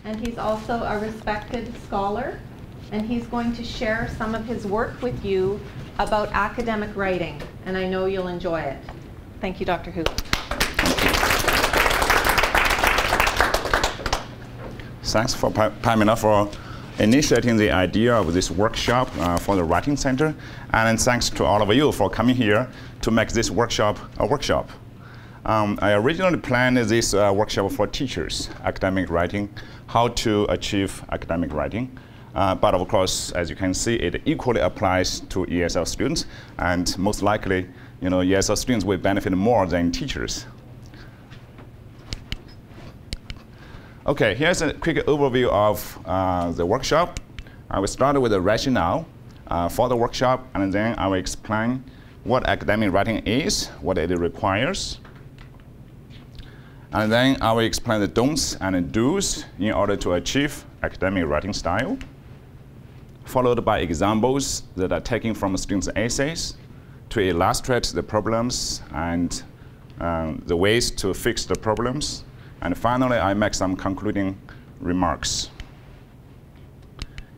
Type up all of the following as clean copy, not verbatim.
and he's also a respected scholar, and he's going to share some of his work with you about academic writing, and I know you'll enjoy it. Thank you, Dr. Hu. Thanks for Pamela for initiating the idea of this workshop for the Writing Center, and thanks to all of you for coming here to make this workshop a workshop. I originally planned this workshop for teachers, academic writing, how to achieve academic writing. But of course, as you can see, it equally applies to ESL students, and most likely, ESL students will benefit more than teachers. Okay, here's a quick overview of the workshop. I will start with the rationale for the workshop, and then I will explain what academic writing is, what it requires. And then I will explain the don'ts and do's in order to achieve academic writing style, followed by examples that are taken from students' essays to illustrate the problems and the ways to fix the problems. And finally, I make some concluding remarks.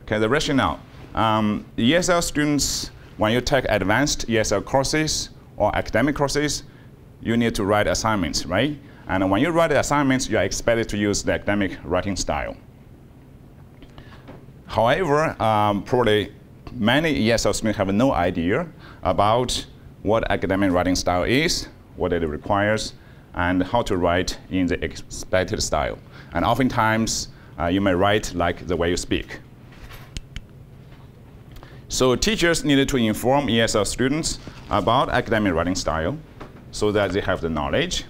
Okay, the rationale. ESL students, when you take advanced ESL courses or academic courses, you need to write assignments, right? And when you write assignments, you are expected to use the academic writing style. However, probably many ESL students have no idea about what academic writing style is, what it requires, and how to write in the expected style. And oftentimes, you may write like the way you speak. So teachers needed to inform ESL students about academic writing style so that they have the knowledge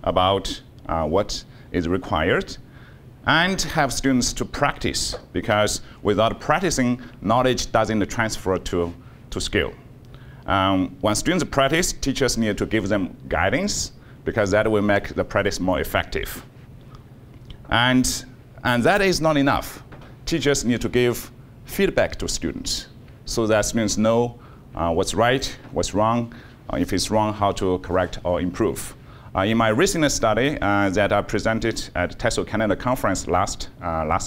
about what is required, and have students to practice, because without practicing, knowledge doesn't transfer to skill. When students practice, teachers need to give them guidance, because that will make the practice more effective. And that is not enough. Teachers need to give feedback to students so that students know what's right, what's wrong, if it's wrong, how to correct or improve. In my recent study that I presented at TESOL Canada conference last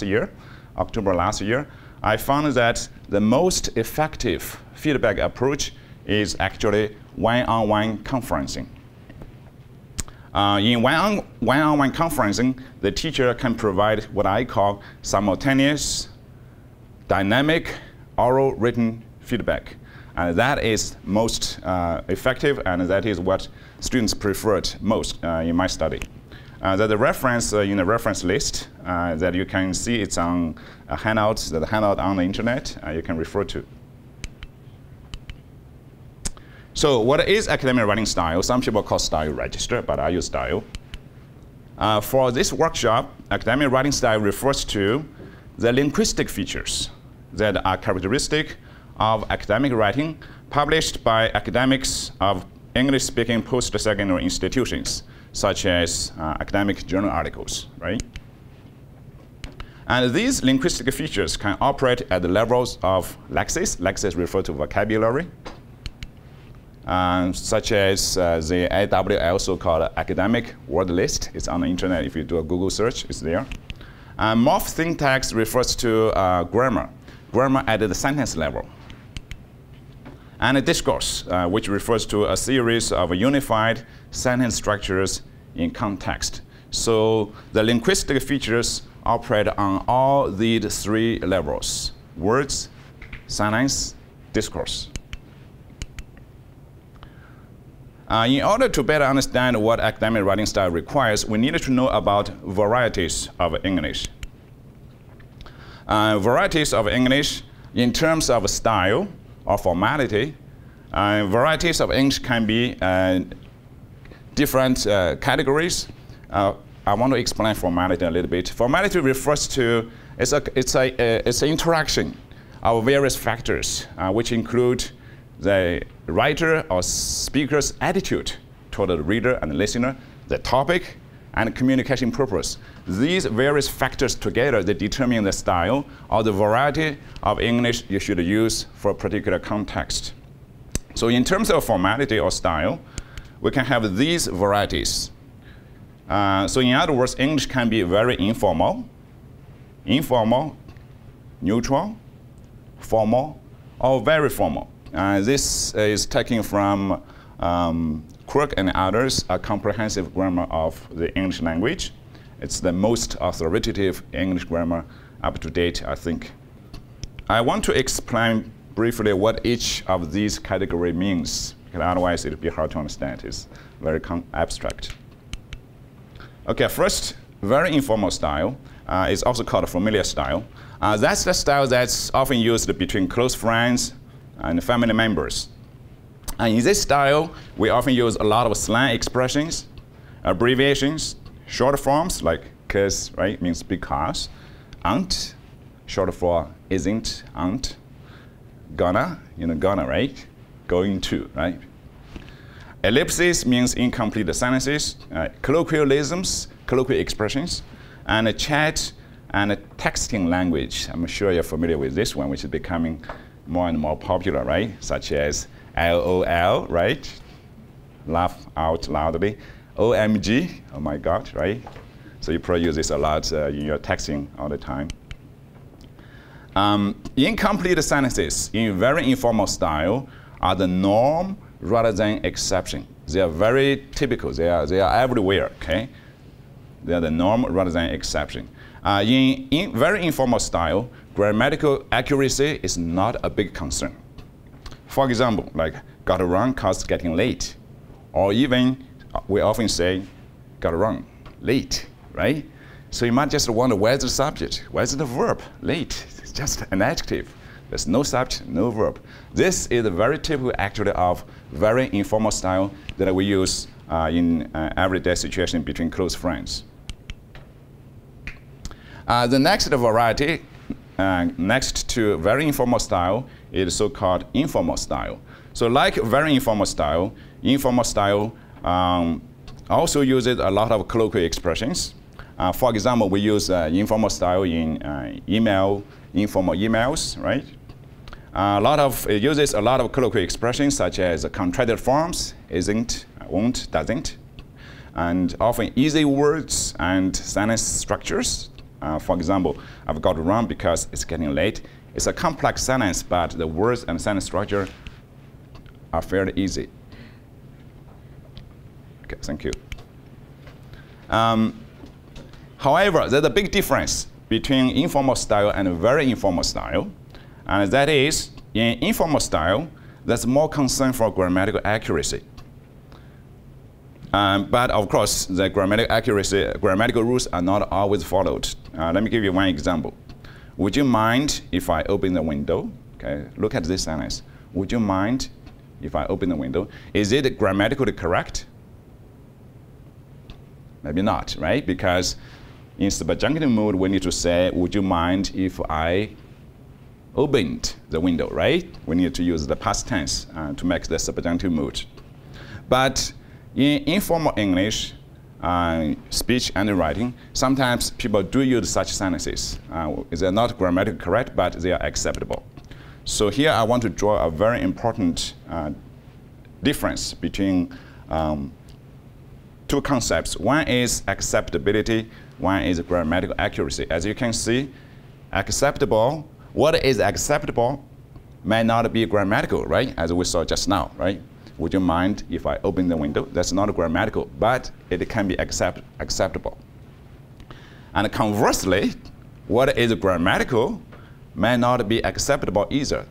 year, October last year, I found that the most effective feedback approach is actually one-on-one conferencing. In one-on-one conferencing, the teacher can provide what I call simultaneous, dynamic, oral written feedback. And that is most effective, and that is what students preferred most in my study. The reference in the reference list that you can see, it's on a handout, the handout on the internet you can refer to. So what is academic writing style? Some people call style register, but I use style. For this workshop, academic writing style refers to the linguistic features that are characteristic of academic writing published by academics of English-speaking post-secondary institutions, such as academic journal articles, right? And these linguistic features can operate at the levels of lexis. Lexis refer to vocabulary, such as the AWL, so-called academic word list. It's on the internet. If you do a Google search, it's there. Morph syntax refers to grammar at the sentence level. And a discourse, which refers to a series of unified sentence structures in context. So the linguistic features operate on all these three levels: words, sentence, discourse. In order to better understand what academic writing style requires, we need to know about varieties of English. Varieties of English in terms of style or formality. Varieties of English can be different categories. I want to explain formality a little bit. Formality refers to, it's an interaction of various factors, which include the writer or speaker's attitude toward the reader and the listener, the topic, and communication purpose. These various factors together, they determine the style or the variety of English you should use for a particular context. So in terms of formality or style, we can have these varieties. So in other words, English can be very informal, informal, neutral, formal, or very formal. This is taken from Crook and others, a comprehensive grammar of the English language. It's the most authoritative English grammar up to date, I think. I want to explain briefly what each of these categories means, because otherwise it will be hard to understand. It's very abstract. Okay, first, very informal style is also called familiar style. That's the style that's often used between close friends and family members. And in this style, we often use a lot of slang expressions, abbreviations, short forms like cause, right, means because, aren't, short for isn't, aren't, gonna, gonna, right, going to, right. Ellipses means incomplete sentences, colloquialisms, colloquial expressions, and a chat and a texting language. I'm sure you're familiar with this one, which is becoming more and more popular, right? Such as LOL, right? Laugh out loudly. OMG, oh my God, right? So you probably use this a lot in your texting all the time. Incomplete sentences in very informal style are the norm rather than exception. They are very typical. They are everywhere, okay? They are the norm rather than exception. In very informal style, grammatical accuracy is not a big concern. For example, like got it wrong caused getting late. Or even, we often say, got it wrong, late, right? So you might just wonder, where's the subject? Where's the verb? Late, it's just an adjective. There's no subject, no verb. This is very typical actually of very informal style that we use in everyday situation between close friends. The next variety, next to very informal style, is so-called informal style. So like very informal style also uses a lot of colloquial expressions. For example, we use informal style in informal emails, right? It uses a lot of colloquial expressions such as contracted forms, isn't, won't, doesn't, and often easy words and sentence structures. For example, I've got it wrong because it's getting late. It's a complex sentence, but the words and sentence structure are fairly easy. Okay, thank you. However, there's a big difference between informal style and very informal style. And that is, in informal style, there's more concern for grammatical accuracy. But of course, the grammatical rules are not always followed. Let me give you one example. Would you mind if I open the window? Okay, look at this sentence. Would you mind if I open the window? Is it grammatically correct? Maybe not, right? Because in subjunctive mood, we need to say, would you mind if I opened the window, right? We need to use the past tense to make the subjunctive mood. But in informal English, speech and writing, sometimes people do use such sentences. They're not grammatically correct, but they are acceptable. So here I want to draw a very important difference between two concepts. One is acceptability, one is grammatical accuracy. As you can see, acceptable, what is acceptable may not be grammatical, right? As we saw just now, right? Would you mind if I open the window? That's not grammatical, but it can be acceptable. And conversely, what is grammatical may not be acceptable either.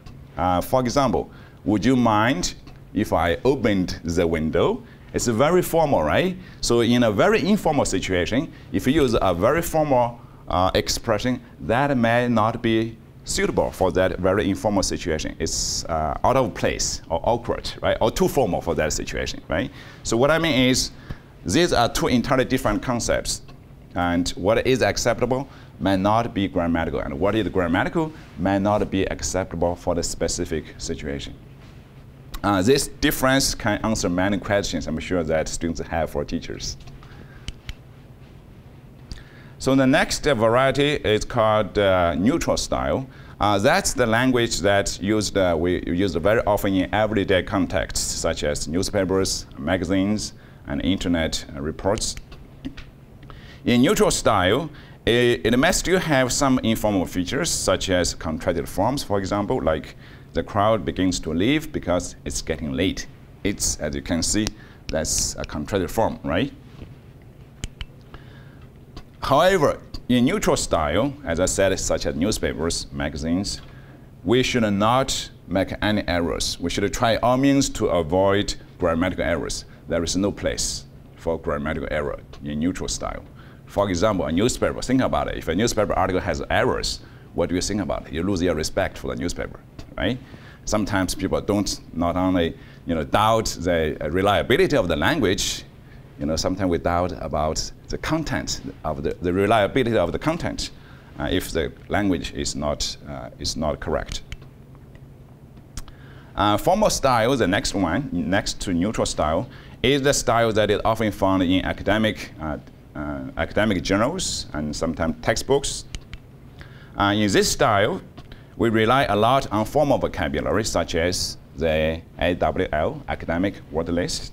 For example, would you mind if I opened the window? It's very formal, right? So in a very informal situation, if you use a very formal expression, that may not be suitable for that very informal situation. It's out of place or awkward, right? Or too formal for that situation, right? So what I mean is, these are two entirely different concepts. And what is acceptable may not be grammatical. And what is grammatical may not be acceptable for the specific situation. This difference can answer many questions I'm sure that students have for teachers. So the next variety is called neutral style. That's the language that's used, we use very often in everyday contexts, such as newspapers, magazines, and internet reports. In neutral style, It may still have some informal features, such as contracted forms, for example, like the crowd begins to leave because it's getting late. It's, as you can see, that's a contracted form, right? However, in neutral style, as I said, such as newspapers, magazines, we should not make any errors. We should try all means to avoid grammatical errors. There is no place for grammatical error in neutral style. For example, a newspaper, think about it. If a newspaper article has errors, what do you think about it? You lose your respect for the newspaper, right? Sometimes people don't not only doubt the reliability of the language, sometimes we doubt about the content of the reliability of the content if the language is not correct. Formal style, the next one, next to neutral style, is the style that is often found in academic journals and sometimes textbooks. In this style, we rely a lot on formal vocabulary, such as the AWL, academic word list,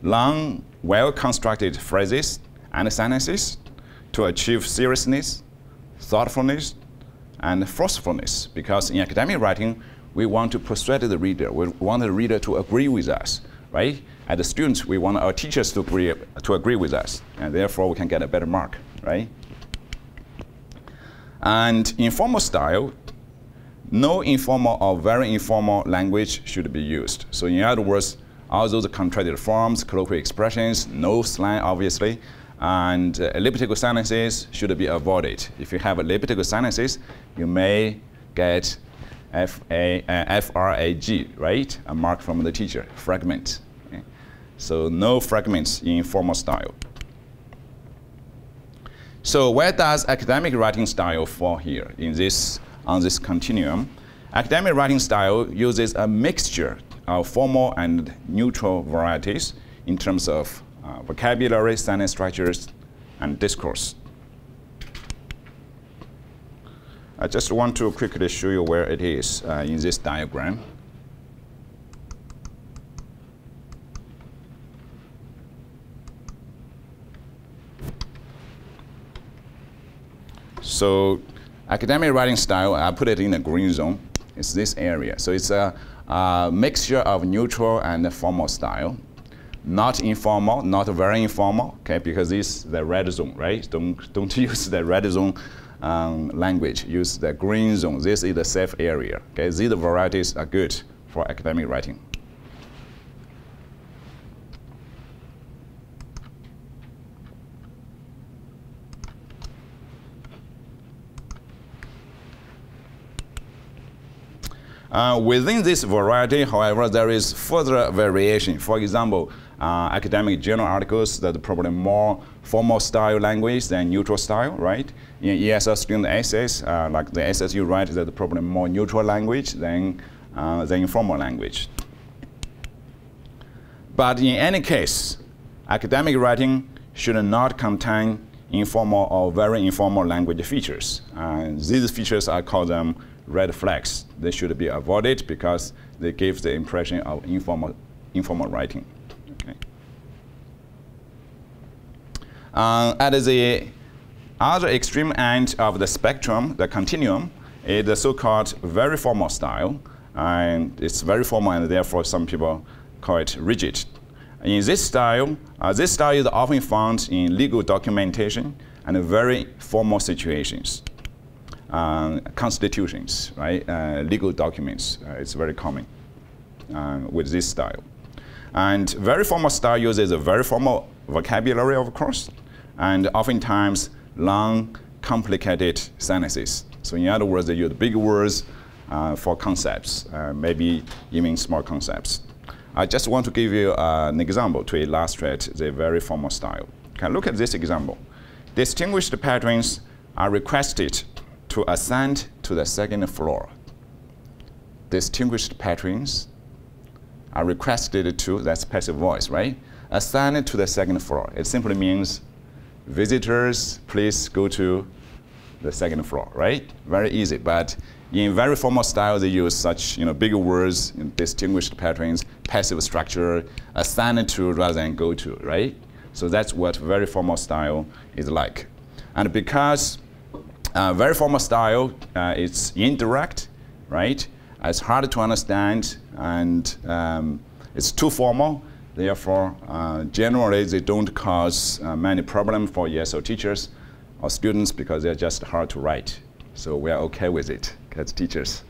long, well-constructed phrases and sentences to achieve seriousness, thoughtfulness, and forcefulness. Because in academic writing, we want to persuade the reader. We want the reader to agree with us, right? As the students, we want our teachers to agree with us, and therefore we can get a better mark, right? And in formal style, no informal or very informal language should be used. So in other words, all those contracted forms, colloquial expressions, no slang, obviously, and elliptical sentences should be avoided. If you have elliptical sentences, you may get FRAG, right? A mark from the teacher, fragment. Okay? So no fragments in formal style. So where does academic writing style fall here on this continuum? Academic writing style uses a mixture of formal and neutral varieties in terms of vocabulary, sentence structures, and discourse. I just want to quickly show you where it is in this diagram. So academic writing style, I put it in the green zone. It's this area. So it's a mixture of neutral and formal style. Not informal, not very informal, okay, because this is the red zone, right? Don't use the red zone language. Use the green zone. This is the safe area. Okay, these varieties are good for academic writing. Within this variety, however, there is further variation. For example, academic journal articles that are probably more formal style language than neutral style, right? In ESL student essays, like the essays you write, that are probably more neutral language than informal language. But in any case, academic writing should not contain informal or very informal language features. These features, I call them red flags. They should be avoided because they give the impression of informal writing. Okay. At the other extreme end of the spectrum, the continuum, is the so-called very formal style. And it's very formal, and therefore some people call it rigid. In this style is often found in legal documentation and very formal situations. Constitutions, right? Legal documents. It's very common with this style. And very formal style uses a very formal vocabulary, of course, and oftentimes long, complicated sentences. So in other words, they use big words for concepts, maybe even small concepts. I just want to give you an example to illustrate the very formal style. Okay, look at this example. Distinguished patrons are requested to ascend to the second floor. Distinguished patrons are requested to, that's passive voice, right? Ascend to the second floor. It simply means visitors, please go to the second floor, right? Very easy, but in very formal style, they use such bigger words, distinguished patrons, passive structure, ascend to rather than go to, right? So that's what very formal style is like. And because very formal style is indirect, right? It's hard to understand, and it's too formal. Therefore, generally, they don't cause many problems for ESL teachers or students because they're just hard to write. So we are okay with it as teachers.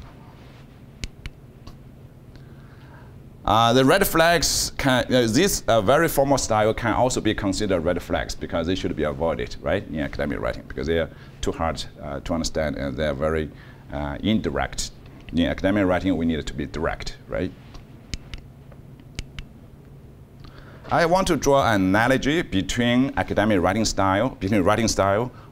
The red flags, this very formal style can also be considered red flags because they should be avoided, right, in academic writing, because they are too hard to understand and they are very indirect. In academic writing, we need it to be direct, right? I want to draw an analogy between academic writing style,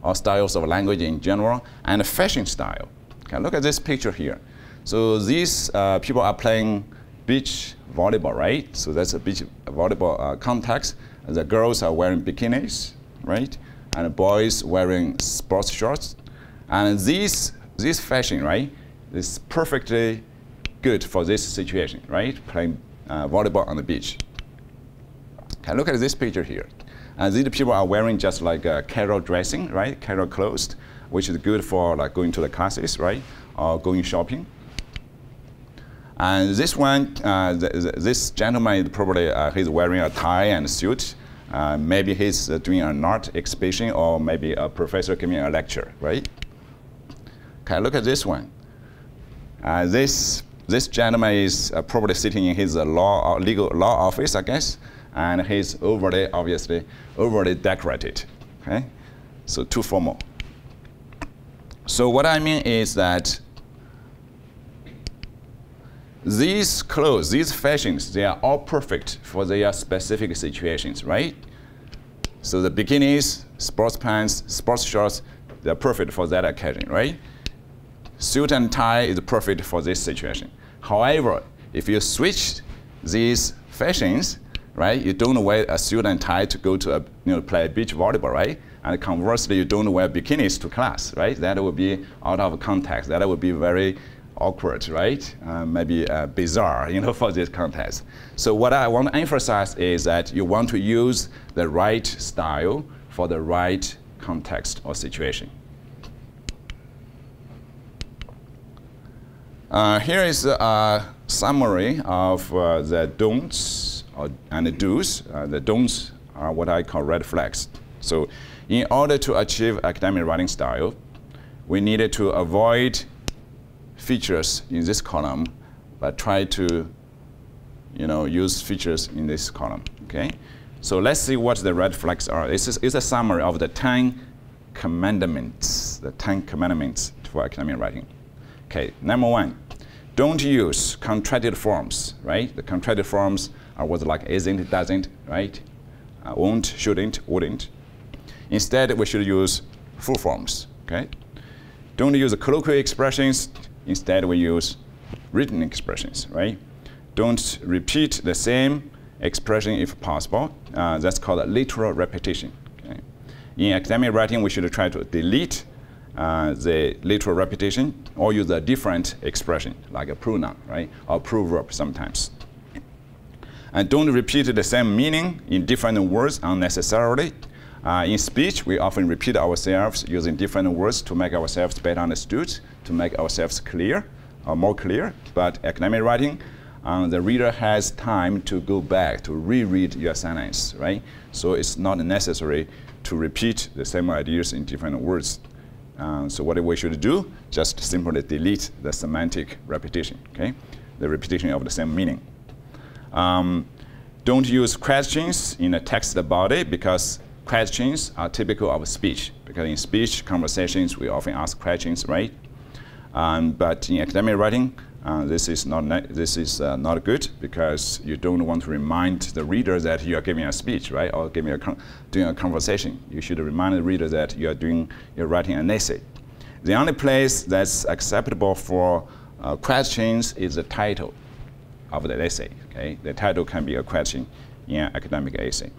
or styles of language in general, and fashion style. Okay, look at this picture here. So these people are playing beach volleyball, right? So that's a beach volleyball context. The girls are wearing bikinis, right? And the boys wearing sports shorts. And this fashion, right, is perfectly good for this situation, right? Playing volleyball on the beach. Okay, look at this picture here. These people are wearing just like casual dressing, right? Casual clothes, which is good for like going to the classes, right? Or going shopping. And this one, this gentleman probably he's wearing a tie and a suit. Maybe he's doing an art exhibition, or maybe a professor giving a lecture, right? Okay, look at this one. This gentleman is probably sitting in his legal law office, I guess, and he's obviously overly decorated. Okay, so too formal. So what I mean is that these clothes, these fashions, they are all perfect for their specific situations, right? So the bikinis, sports pants, sports shorts, they're perfect for that occasion, right? Suit and tie is perfect for this situation. However, if you switch these fashions, right, you don't wear a suit and tie to go to play beach volleyball, right? And conversely, you don't wear bikinis to class, right? That would be out of context. That would be very awkward, right? Maybe bizarre, for this context. So what I want to emphasize is that you want to use the right style for the right context or situation. Here is a summary of the don'ts and the do's. The don'ts are what I call red flags. So in order to achieve academic writing style, we needed to avoid features in this column, but try to use features in this column. Okay? So let's see what the red flags are. This is a summary of the 10 commandments, for academic writing. Okay, number 1, don't use contracted forms, right? The contracted forms are words like isn't, doesn't, right? Won't, shouldn't, wouldn't. Instead, we should use full forms, okay? Don't use colloquial expressions. Instead, we use written expressions, right? Don't repeat the same expression if possible. That's called literal repetition. Okay? In academic writing, we should try to delete the literal repetition or use a different expression, like a pronoun, right? Or proverb sometimes. And don't repeat the same meaning in different words unnecessarily. In speech, we often repeat ourselves using different words to make ourselves better understood, to make ourselves clear, or more clear. But academic writing, the reader has time to go back to reread your sentence, right? So it's not necessary to repeat the same ideas in different words. So what we should do, just simply delete the semantic repetition, okay? The repetition of the same meaning. Don't use questions in a text body because questions are typical of speech. Because in speech conversations, we often ask questions, right? But in academic writing, this is not good because you don't want to remind the reader that you are giving a speech, right? Or doing a conversation. You should remind the reader that you're writing an essay. The only place that's acceptable for questions is the title of the essay. Okay? The title can be a question in an academic essay.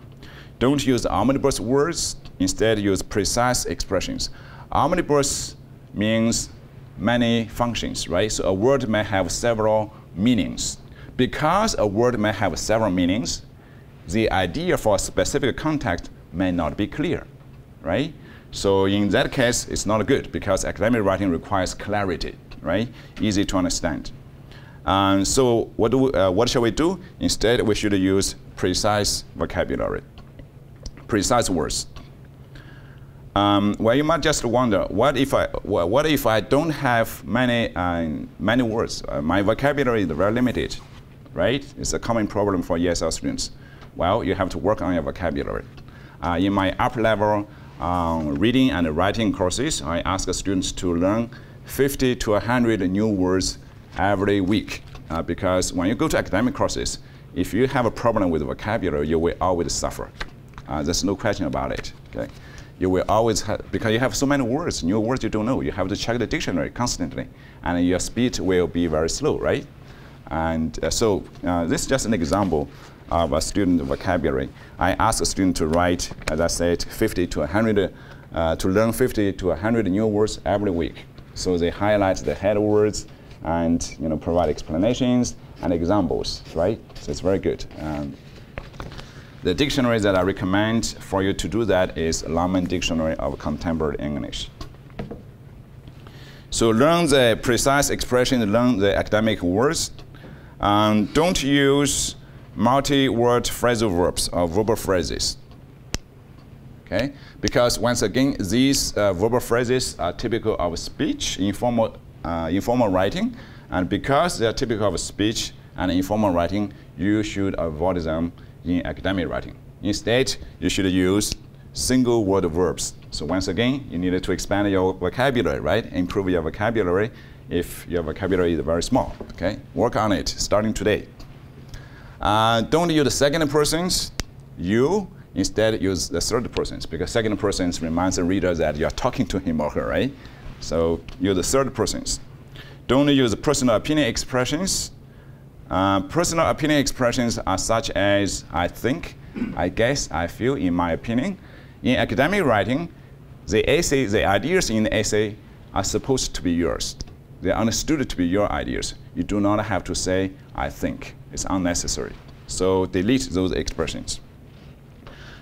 Don't use omnibus words. Instead, use precise expressions. Omnibus means many functions, right? So a word may have several meanings. Because a word may have several meanings, the idea for a specific context may not be clear, right? So in that case, it's not good because academic writing requires clarity, right? Easy to understand. So what shall we do? Instead, we should use precise vocabulary, precise words. Well, you might just wonder, what if I don't have many words? My vocabulary is very limited, right? It's a common problem for ESL students. Well, you have to work on your vocabulary. In my upper level reading and writing courses, I ask students to learn 50 to 100 new words every week. Because when you go to academic courses, if you have a problem with vocabulary, you will always suffer. There's no question about it. Okay? You will always have, because you have so many words, new words you don't know. You have to check the dictionary constantly, and your speed will be very slow, right? And so this is just an example of a student vocabulary. I ask a student to write, as I said, 50 to 100, to learn 50 to 100 new words every week. So they highlight the head words and provide explanations and examples, right? So it's very good. The dictionary that I recommend for you to do that is Longman Dictionary of Contemporary English. So learn the precise expressions, learn the academic words. Don't use multi-word phrasal verbs or verbal phrases. Okay? Because once again, these verbal phrases are typical of speech, informal writing, and because they are typical of speech and informal writing, you should avoid them in academic writing. Instead, you should use single word verbs. So once again, you need to expand your vocabulary, right? Improve your vocabulary if your vocabulary is very small, okay? Work on it starting today. Don't use the second persons, you. Instead, use the third persons, because second persons reminds the reader that you're talking to him or her, right? So use the third persons. Don't use personal opinion expressions. Personal opinion expressions are such as I think, I guess, I feel, in my opinion. In academic writing, the ideas in the essay are supposed to be yours. They are understood to be your ideas. You do not have to say, I think. It's unnecessary. So delete those expressions.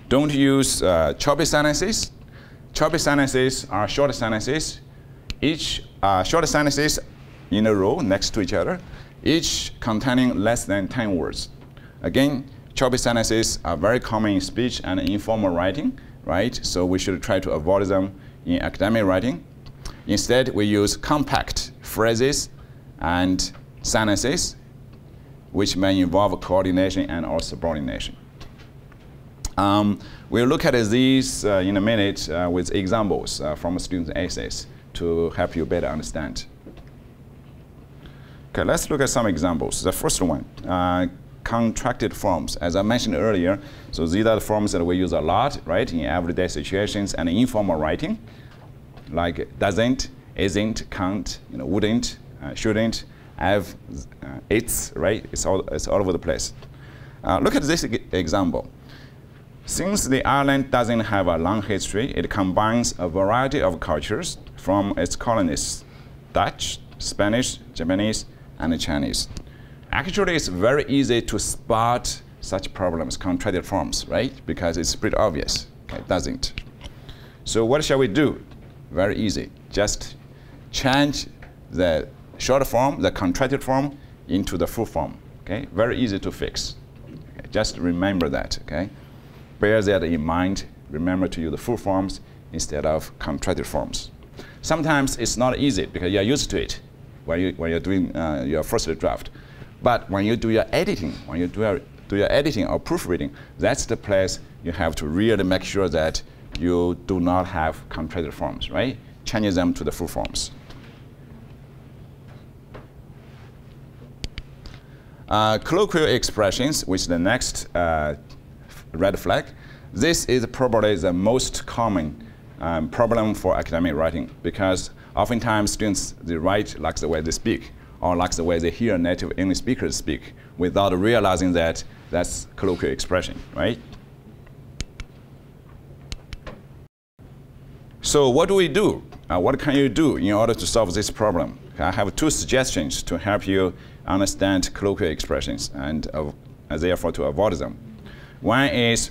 Don't use choppy sentences. Choppy sentences are short sentences. Each short sentences in a row next to each other, each containing less than 10 words. Again, choppy sentences are very common in speech and informal writing, right? So we should try to avoid them in academic writing. Instead, we use compact phrases and sentences, which may involve coordination and or subordination. We'll look at these in a minute with examples from students' essays to help you better understand. Okay, let's look at some examples. The first one, contracted forms. As I mentioned earlier, so these are the forms that we use a lot, right, in everyday situations and informal writing, like doesn't, isn't, can't, wouldn't, shouldn't, have, it's, right? It's all over the place. Look at this example. Since the island doesn't have a long history, it combines a variety of cultures from its colonists, Dutch, Spanish, Japanese, and Chinese. Actually, it's very easy to spot such problems, contracted forms, right? Because it's pretty obvious. Okay, it doesn't. So what shall we do? Very easy. Just change the short form, the contracted form, into the full form. Okay, very easy to fix. Okay, just remember that. Okay, bear that in mind. Remember to use the full forms instead of contracted forms. Sometimes it's not easy because you're used to it when you're doing your first draft. But when you do your editing, when you do your editing or proofreading, that's the place you have to really make sure that you do not have contracted forms, right? Change them to the full forms. Colloquial expressions, which is the next red flag. This is probably the most common problem for academic writing, because oftentimes students, they write like the way they speak, or like the way they hear native English speakers speak, without realizing that that's colloquial expression, right? So what do we do? What can you do in order to solve this problem? I have two suggestions to help you understand colloquial expressions and therefore to avoid them. One is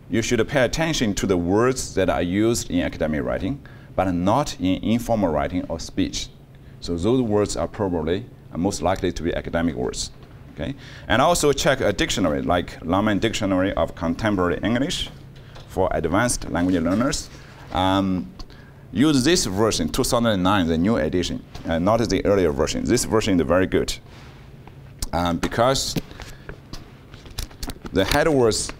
you should pay attention to the words that are used in academic writing, but not in informal writing or speech. So those words are probably most likely to be academic words. Okay? And also check a dictionary, like Longman Dictionary of Contemporary English for advanced language learners. Use this version, 2009, the new edition, not the earlier version. This version is very good because the head words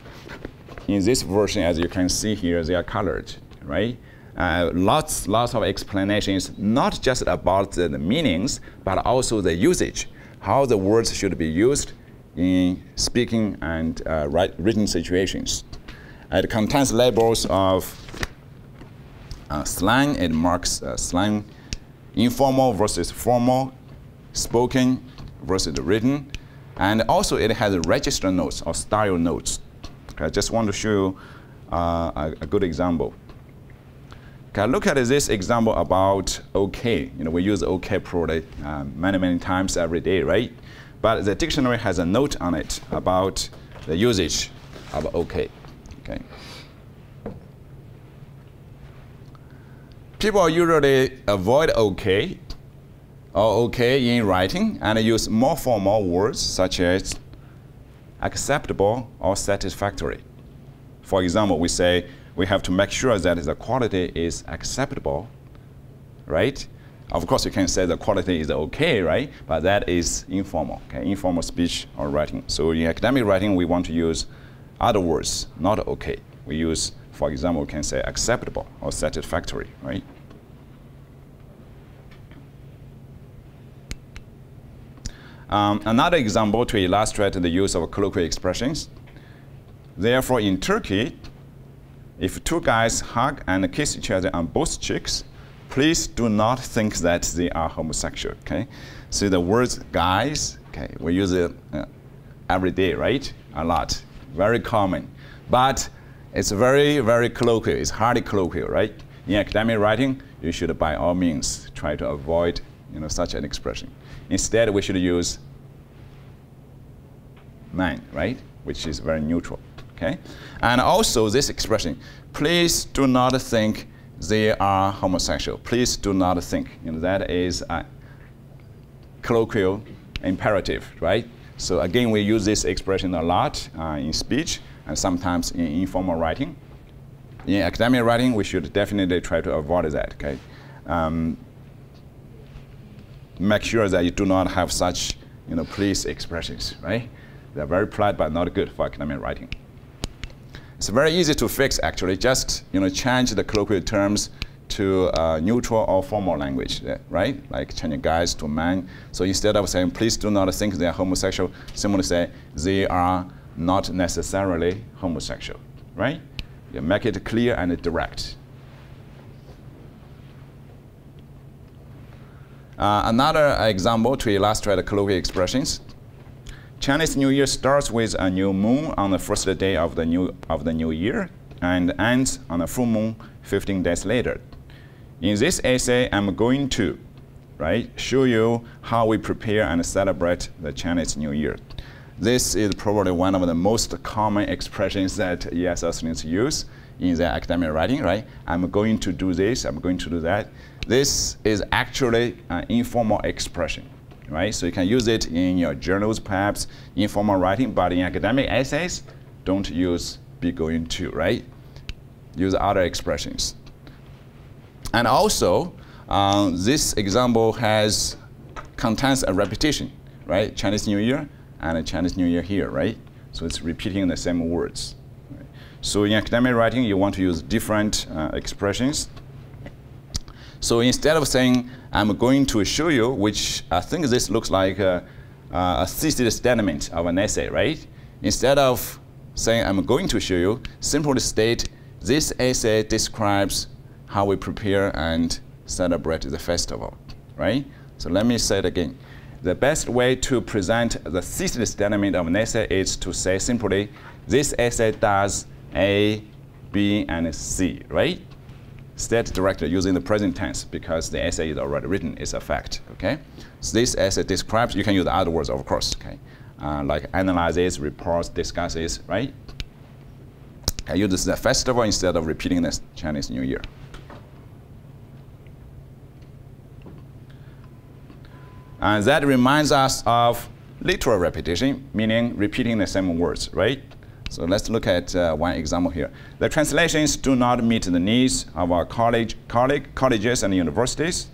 in this version, as you can see here, they are colored, right? Lots of explanations, not just about the meanings, but also the usage, how the words should be used in speaking and written situations. It contains labels of slang. It marks slang, informal versus formal, spoken versus written, and also it has register notes or style notes. Okay, I just want to show you a good example. Okay, look at this example about OK. We use OK probably many times every day, right? But the dictionary has a note on it about the usage of OK. Okay. People usually avoid OK or OK in writing and use more formal words such as acceptable or satisfactory. For example, we say we have to make sure that the quality is acceptable, right? Of course, you can say the quality is OK, right? But that is informal, okay? Informal speech or writing. So in academic writing, we want to use other words, not OK. We use, for example, we can say acceptable or satisfactory, right? Another example to illustrate the use of colloquial expressions. Therefore, in Turkey, if two guys hug and kiss each other on both cheeks, please do not think that they are homosexual, okay? So the words guys, okay, we use it every day, right? A lot, very common. But it's very colloquial, it's hardly colloquial, right? In academic writing, you should by all means try to avoid such an expression. Instead, we should use man, right? Which is very neutral, okay? And also this expression, please do not think they are homosexual. Please do not think. That is a colloquial imperative, right? So again, we use this expression a lot in speech and sometimes in informal writing. In academic writing, we should definitely try to avoid that, okay? Make sure that you do not have such, please expressions, right? They're very polite but not good for academic writing. It's very easy to fix, actually. Just, change the colloquial terms to neutral or formal language, right? Like changing guys to man. So instead of saying, please do not think they are homosexual, simply say, they are not necessarily homosexual, right? You make it clear and direct. Another example to illustrate colloquial expressions. Chinese New Year starts with a new moon on the first day of the new year and ends on a full moon 15 days later. In this essay, I'm going to show you how we prepare and celebrate the Chinese New Year. This is probably one of the most common expressions that ESL students use in their academic writing, right? I'm going to do this, I'm going to do that. This is actually an informal expression, right? So you can use it in your journals, perhaps, informal writing, but in academic essays, don't use be going to, right? Use other expressions. And also, this example contains a repetition, right? Chinese New Year and Chinese New Year here, right? So it's repeating the same words. Right? So in academic writing, you want to use different expressions. So instead of saying, I'm going to show you, which I think this looks like a thesis statement of an essay, right? Instead of saying, I'm going to show you, simply state, this essay describes how we prepare and celebrate the festival, right? So let me say it again. The best way to present the thesis statement of an essay is to say simply, this essay does A, B, and C, right? State directly using the present tense because the essay is already written, it's a fact, okay? So this essay describes, you can use other words, of course, okay? Like analyzes, reports, discusses, right? I use the festival instead of repeating the Chinese New Year. And that reminds us of literal repetition, meaning repeating the same words, right? So let's look at one example here. The translations do not meet the needs of our colleges and universities.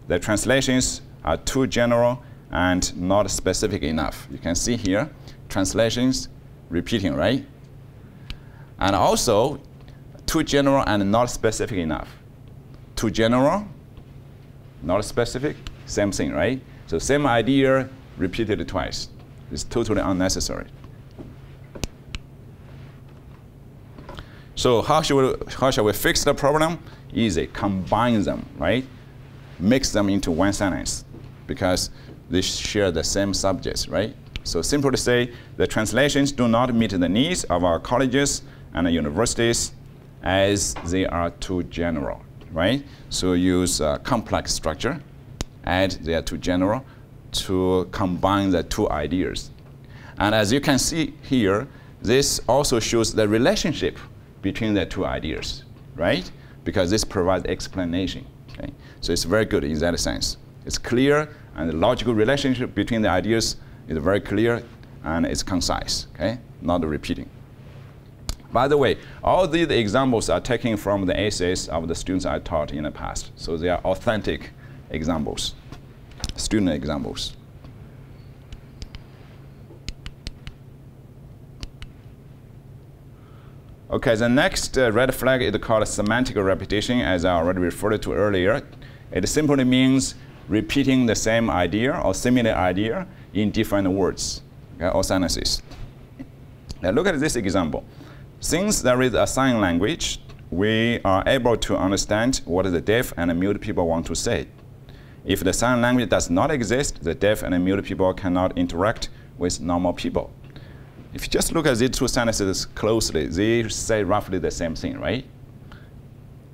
The translations are too general and not specific enough. You can see here, translations repeating, right? And also, too general and not specific enough. Too general, not specific, same thing, right? So same idea repeated twice. It's totally unnecessary. So how shall we fix the problem? Easy, combine them, right? Mix them into one sentence because they share the same subjects, right? So simply to say, the translations do not meet the needs of our colleges and universities as they are too general, right? So use a complex structure, add they are too general to combine the two ideas. And as you can see here, this also shows the relationship between the two ideas, right? Because this provides explanation, okay? So it's very good in that sense. It's clear, and the logical relationship between the ideas is very clear, and it's concise, okay? Not repeating. By the way, all these examples are taken from the essays of the students I taught in the past. So they are authentic examples, student examples. Okay, the next red flag is called semantical reputation, as I already referred to earlier. It simply means repeating the same idea or similar idea in different words, okay, or sentences. Now look at this example. Since there is a sign language, we are able to understand what the deaf and mute people want to say. If the sign language does not exist, the deaf and mute people cannot interact with normal people. If you just look at these two sentences closely, they say roughly the same thing, right?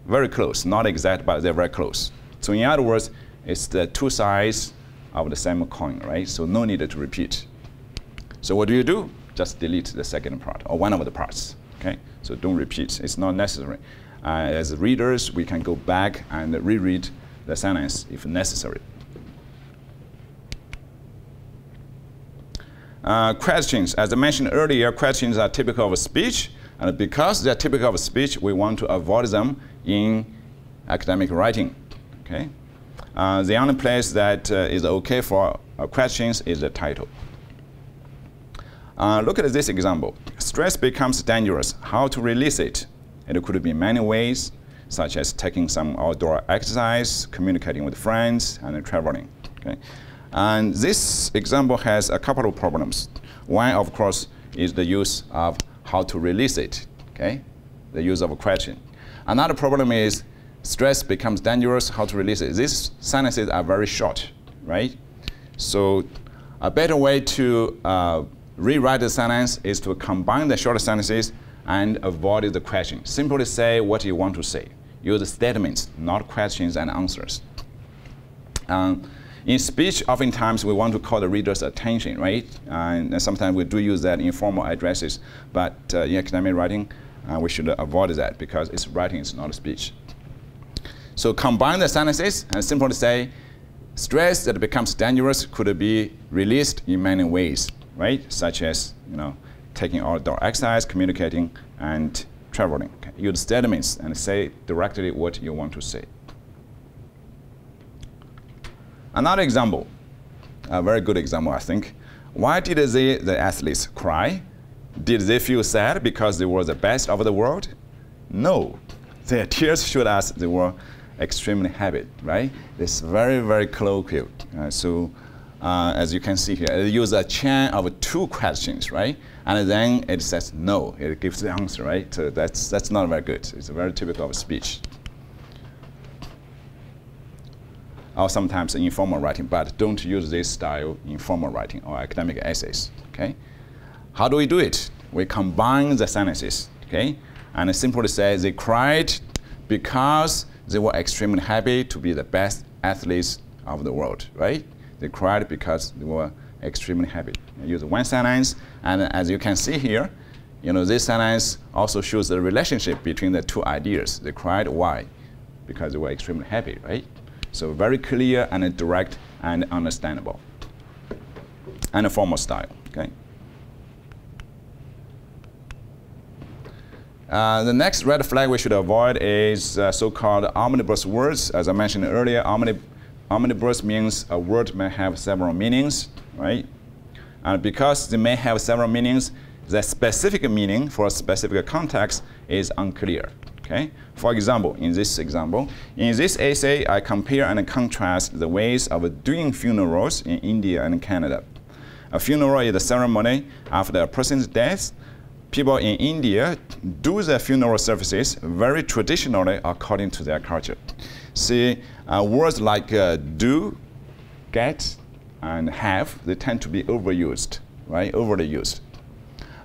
Very close, not exact, but they're very close. So in other words, it's the two sides of the same coin, right? So no need to repeat. So what do? Just delete the second part, or one of the parts, okay? So don't repeat, it's not necessary. As readers, we can go back and reread the sentence if necessary. Questions, as I mentioned earlier, questions are typical of speech, and because they're typical of speech, we want to avoid them in academic writing, okay? The only place that is okay for questions is the title. Look at this example. Stress becomes dangerous. How to release it? It could be many ways, such as taking some outdoor exercise, communicating with friends, and traveling, okay? And this example has a couple of problems. One, of course, is the use of how to release it, okay? The use of a question. Another problem is stress becomes dangerous, how to release it. These sentences are very short, right? So a better way to rewrite the sentence is to combine the short sentences and avoid the question. Simply say what you want to say. Use statements, not questions and answers. In speech, oftentimes we want to call the reader's attention, right? And sometimes we do use that in formal addresses, but in academic writing, we should avoid that because it's writing, it's not speech. So combine the sentences and simply say, stress that becomes dangerous could be released in many ways, right? Such as, taking outdoor exercise, communicating, and traveling. Okay. Use statements and say directly what you want to say. Another example, a very good example, I think. Why did the athletes cry? Did they feel sad because they were the best of the world? No. Their tears showed us they were extremely happy, right? It's very, very colloquial. As you can see here, it uses a chain of two questions, right? And then it says no. It gives the answer, right? So that's not very good. It's very typical of speech. Or sometimes in informal writing, but don't use this style in formal writing or academic essays, okay? How do we do it? We combine the sentences, okay? And simply say they cried because they were extremely happy to be the best athletes of the world, right? They cried because they were extremely happy. You use one sentence, and as you can see here, this sentence also shows the relationship between the two ideas. They cried, why? Because they were extremely happy, right? So very clear and direct and understandable. And a formal style, okay? The next red flag we should avoid is so-called omnibus words. As I mentioned earlier, omnibus means a word may have several meanings, right? And because they may have several meanings, the specific meaning for a specific context is unclear, okay? For example, in this essay, I compare and contrast the ways of doing funerals in India and Canada. A funeral is a ceremony after a person's death. People in India do their funeral services very traditionally according to their culture. See, words like do, get, and have, they tend to be overused, right? Overly used.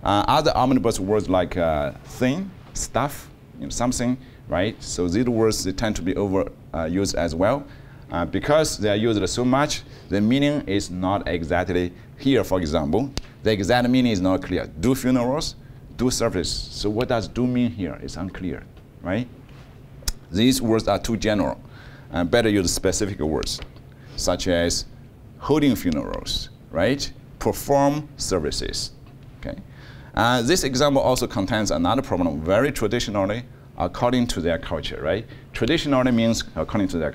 Other omnibus words like thing, stuff, something, right? So these words, they tend to be overused as well. Because they are used so much, the meaning is not exactly here, for example. The exact meaning is not clear. Do funerals, do service. So what does do mean here? It's unclear, right? These words are too general. Better use specific words, such as holding funerals, right? Perform services, okay? This example also contains another problem, very traditionally, according to their culture, right? Traditionally means according to their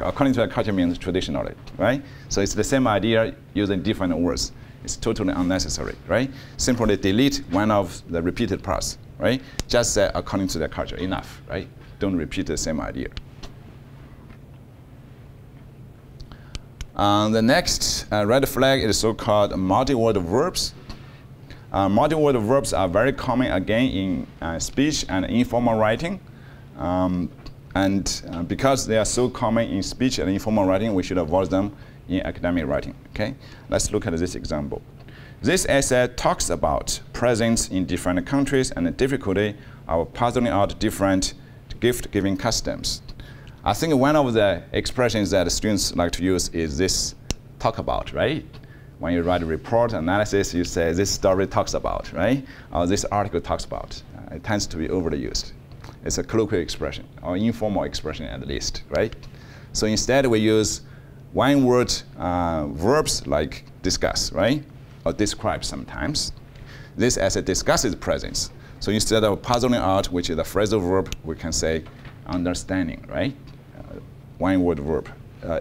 culture means traditionally, right? So it's the same idea using different words. It's totally unnecessary, right? Simply delete one of the repeated parts, right? Just say according to their culture, enough, right? Don't repeat the same idea. The next red flag is so-called multi-word verbs. Multi-word verbs are very common again in speech and informal writing. Because they are so common in speech and informal writing, we should avoid them in academic writing, okay? Let's look at this example. This essay talks about presents in different countries and the difficulty of parsing out different gift-giving customs. I think one of the expressions that students like to use is this talk about, right? When you write a report analysis, you say this story talks about, right? Or this article talks about. It tends to be overly used. It's a colloquial expression, or informal expression at least, right? So instead we use one-word verbs like discuss, right? Or describe sometimes. This essay discusses presence. So instead of puzzling out, which is a phrasal verb, we can say understanding, right? One-word verb.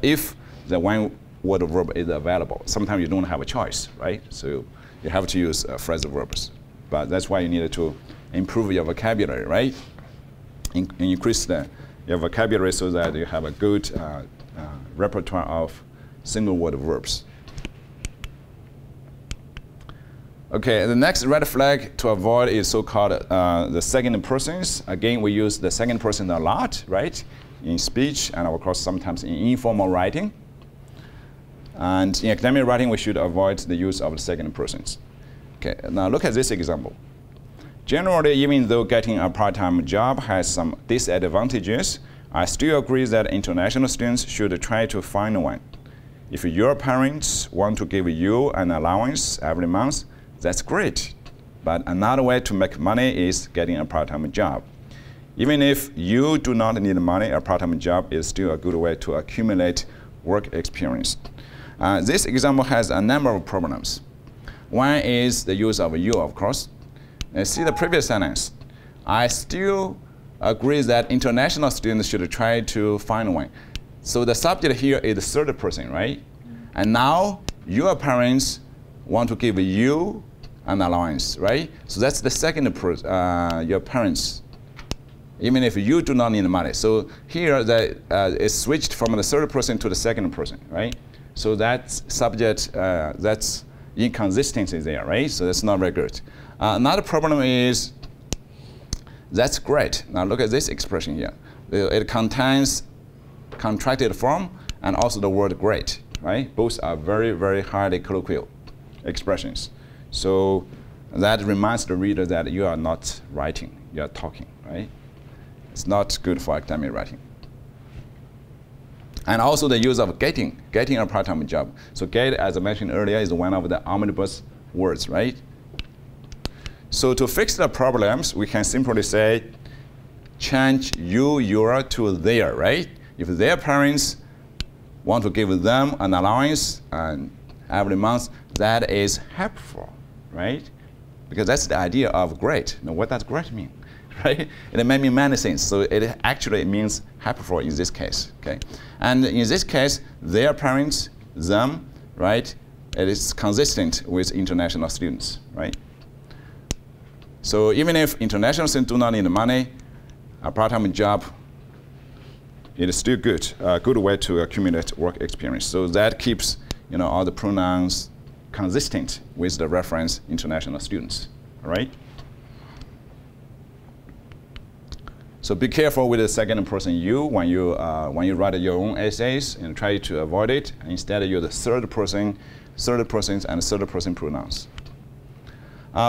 If the one-word verb is available, sometimes you don't have a choice, right? So you have to use phrasal verbs. But that's why you need to improve your vocabulary, right? Increase your vocabulary so that you have a good repertoire of single-word verbs. Okay, the next red flag to avoid is so-called the second persons. Again, we use the second person a lot, right? In speech and of course sometimes in informal writing. And in academic writing, we should avoid the use of the second persons. Okay, now look at this example. Generally, even though getting a part-time job has some disadvantages, I still agree that international students should try to find one. If your parents want to give you an allowance every month, that's great. But another way to make money is getting a part-time job. Even if you do not need money, a part-time job is still a good way to accumulate work experience. This example has a number of problems. One is the use of you, of course. See the previous sentence. I still agree that international students should try to find one. So the subject here is the third person, right? And now your parents want to give you an allowance, right? So that's the second person, your parents, even if you do not need money. So here it's switched from the third person to the second person, right? So that's subject, that's inconsistency there, right? So that's not very good. Another problem is, that's great. Now look at this expression here. It contains contracted form and also the word great, right? Both are very, very highly colloquial expressions. So that reminds the reader that you are not writing, you are talking, right? It's not good for academic writing. And also the use of getting a part-time job. So get, as I mentioned earlier, is one of the omnibus words, right? So to fix the problems, we can simply say, change your to their, right? If their parents want to give them an allowance every month, that is helpful, right? Because that's the idea of great. Now, what does great mean, right? It may mean many things. So it actually means helpful in this case, okay? And in this case, their parents, them, right? It is consistent with international students, right? So even if international students do not need money, a part-time job, it is still good, a good way to accumulate work experience. So that keeps, all the pronouns consistent with the reference international students, all right? So be careful with the second person you when you write your own essays, and try to avoid it. Instead, use the third persons and third person pronouns.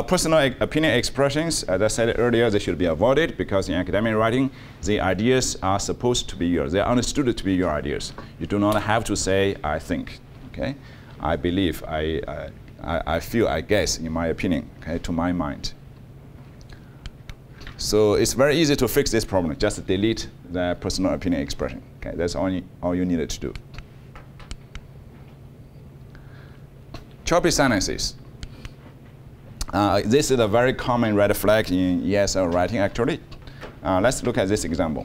Personal opinion expressions, as I said earlier, they should be avoided because in academic writing, the ideas are supposed to be yours. They are understood to be your ideas. You do not have to say, I think, okay? I believe, I feel, I guess, in my opinion, okay, to my mind. So it's very easy to fix this problem. Just delete the personal opinion expression. Okay, that's all you needed to do. Choppy sentences. This is a very common red flag in ESL writing, actually. Let's look at this example.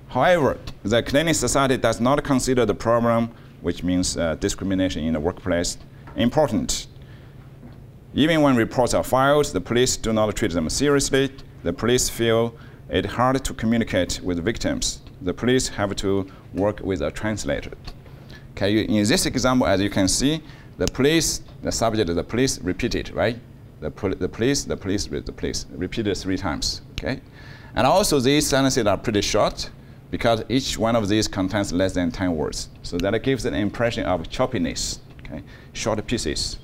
However, the Canadian society does not consider the problem, which means discrimination in the workplace, important. Even when reports are filed, the police do not treat them seriously. The police feel it hard to communicate with victims. The police have to work with a translator. Okay, in this example, as you can see, the police, the subject of the police repeated, right? The police, repeated 3 times, okay? And also these sentences are pretty short because each one of these contains less than 10 words. So that gives an impression of choppiness, okay? Short pieces,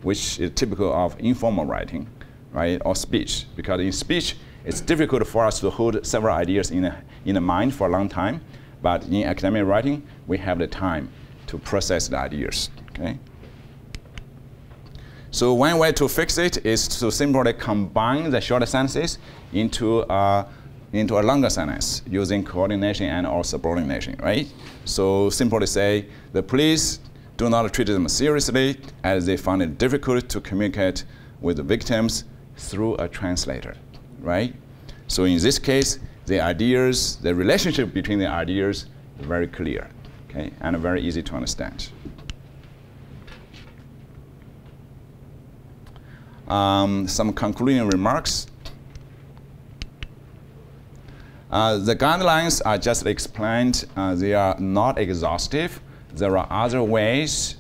which is typical of informal writing, right? Or speech, because in speech, it's difficult for us to hold several ideas in the mind for a long time, but in academic writing, we have the time to process the ideas, okay? So one way to fix it is to simply combine the short sentences into a longer sentence using coordination and or subordination, right? So simply say, the police do not treat them seriously as they find it difficult to communicate with the victims through a translator, right? So in this case, the ideas, the relationship between the ideas is very clear, okay, and very easy to understand. Some concluding remarks. The guidelines are just explained. They are not exhaustive. There are other ways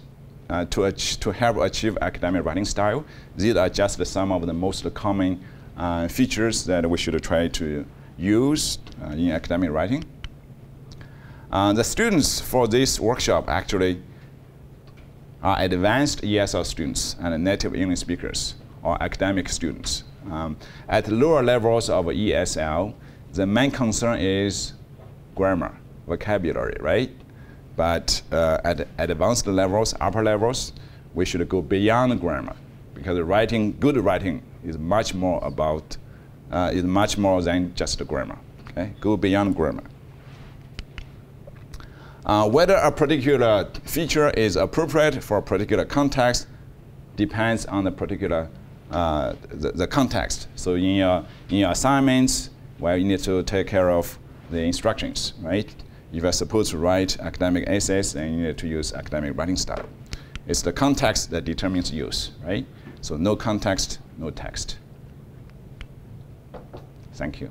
to help achieve academic writing style. These are just some of the most common features that we should try to use in academic writing. The students for this workshop actually are advanced ESL students and native English speakers, or academic students. At lower levels of ESL, the main concern is grammar, vocabulary, right? But at advanced levels, upper levels, we should go beyond grammar, because good writing is much more about, is much more than just grammar. Okay, go beyond grammar. Whether a particular feature is appropriate for a particular context depends on the particular the context. So in your assignments, well, you need to take care of the instructions, right? If you're supposed to write academic essays, then you need to use academic writing style. It's the context that determines use, right? So no context, no text. Thank you.